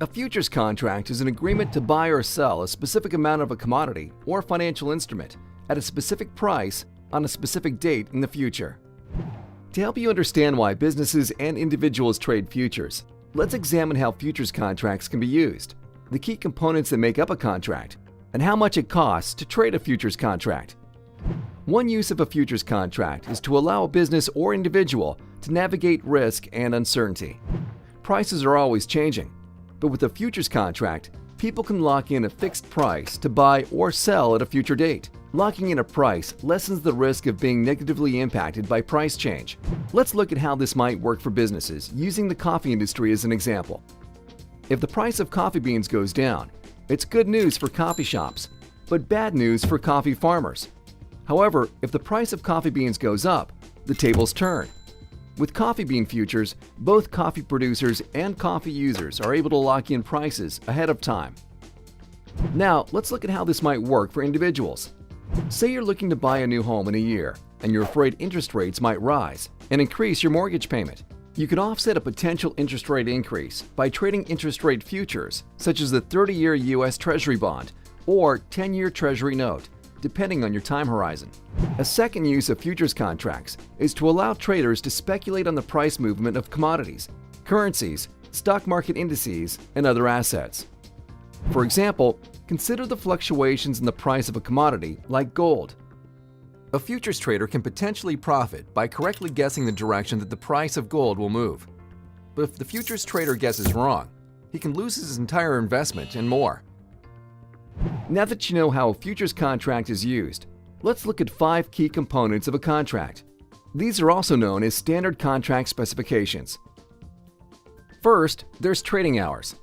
A futures contract is an agreement to buy or sell a specific amount of a commodity or financial instrument at a specific price on a specific date in the future. To help you understand why businesses and individuals trade futures, let's examine how futures contracts can be used, the key components that make up a contract, and how much it costs to trade a futures contract. One use of a futures contract is to allow a business or individual to navigate risk and uncertainty. Prices are always changing, but with a futures contract, people can lock in a fixed price to buy or sell at a future date. Locking in a price lessens the risk of being negatively impacted by price change. Let's look at how this might work for businesses using the coffee industry as an example. If the price of coffee beans goes down, it's good news for coffee shops, but bad news for coffee farmers. However, if the price of coffee beans goes up, the tables turn. With coffee bean futures, both coffee producers and coffee users are able to lock in prices ahead of time. Now, let's look at how this might work for individuals. Say you're looking to buy a new home in a year, and you're afraid interest rates might rise and increase your mortgage payment. You can offset a potential interest rate increase by trading interest rate futures, such as the 30-year U.S. Treasury bond or 10-year Treasury note, depending on your time horizon. A second use of futures contracts is to allow traders to speculate on the price movement of commodities, currencies, stock market indices, and other assets. For example, consider the fluctuations in the price of a commodity like gold. A futures trader can potentially profit by correctly guessing the direction that the price of gold will move. But if the futures trader guesses wrong, he can lose his entire investment and more. Now that you know how a futures contract is used, let's look at 5 key components of a contract. These are also known as standard contract specifications. First, there's trading hours.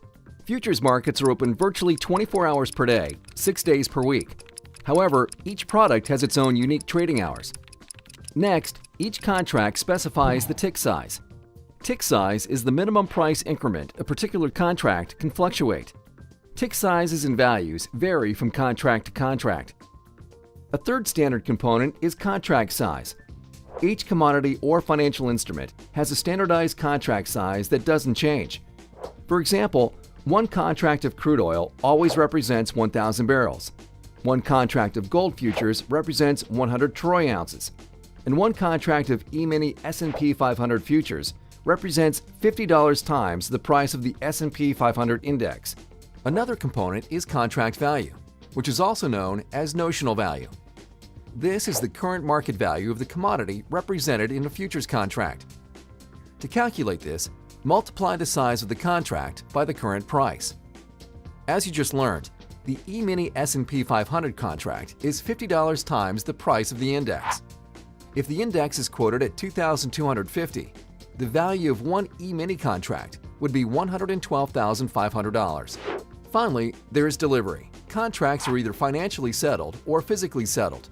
Futures markets are open virtually 24 hours per day, 6 days per week. However, each product has its own unique trading hours. Next, each contract specifies the tick size. Tick size is the minimum price increment a particular contract can fluctuate. Tick sizes and values vary from contract to contract. A third standard component is contract size. Each commodity or financial instrument has a standardized contract size that doesn't change. For example, one contract of crude oil always represents 1,000 barrels. One contract of gold futures represents 100 troy ounces. And one contract of E-mini S&P 500 futures represents $50 times the price of the S&P 500 index. Another component is contract value, which is also known as notional value. This is the current market value of the commodity represented in a futures contract. To calculate this, multiply the size of the contract by the current price. As you just learned, the E-mini S&P 500 contract is $50 times the price of the index. If the index is quoted at 2,250, the value of one E-mini contract would be $112,500. Finally, there is delivery. Contracts are either financially settled or physically settled.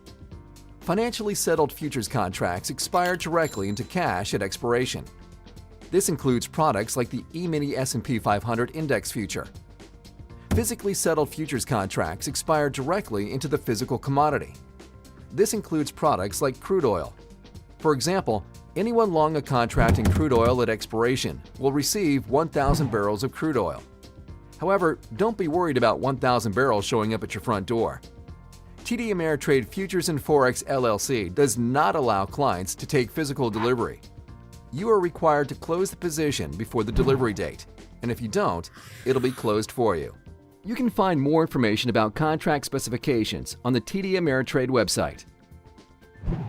Financially settled futures contracts expire directly into cash at expiration. This includes products like the E-mini S&P 500 index future. Physically settled futures contracts expire directly into the physical commodity. This includes products like crude oil. For example, anyone long a contract in crude oil at expiration will receive 1,000 barrels of crude oil. However, don't be worried about 1,000 barrels showing up at your front door. TD Ameritrade Futures and Forex LLC does not allow clients to take physical delivery. You are required to close the position before the delivery date, and if you don't, it'll be closed for you. You can find more information about contract specifications on the TD Ameritrade website.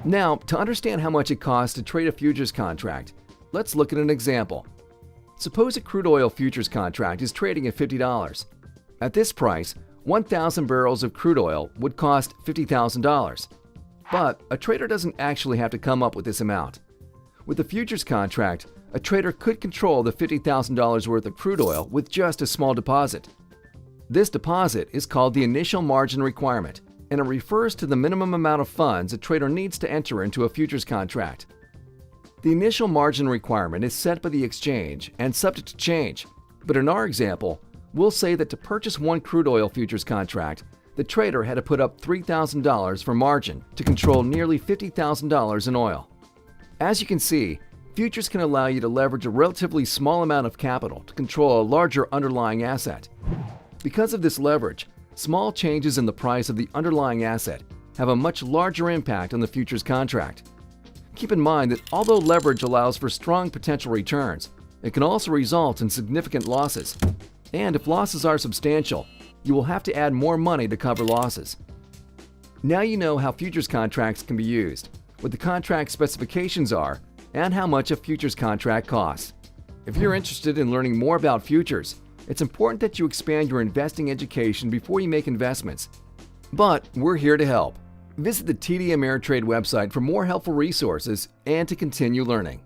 Now, to understand how much it costs to trade a futures contract, let's look at an example. Suppose a crude oil futures contract is trading at $50. At this price, 1,000 barrels of crude oil would cost $50,000. But a trader doesn't actually have to come up with this amount. With a futures contract, a trader could control the $50,000 worth of crude oil with just a small deposit. This deposit is called the initial margin requirement, and it refers to the minimum amount of funds a trader needs to enter into a futures contract. The initial margin requirement is set by the exchange and subject to change, but in our example, we'll say that to purchase one crude oil futures contract, the trader had to put up $3,000 for margin to control nearly $50,000 in oil. As you can see, Futures can allow you to leverage a relatively small amount of capital to control a larger underlying asset. Because of this leverage, small changes in the price of the underlying asset have a much larger impact on the futures contract. Keep in mind that although leverage allows for strong potential returns, it can also result in significant losses. And if losses are substantial, you will have to add more money to cover losses. Now you know how futures contracts can be used, what the contract specifications are, and how much a futures contract costs. If you're interested in learning more about futures, it's important that you expand your investing education before you make investments. But we're here to help. Visit the TD Ameritrade website for more helpful resources and to continue learning.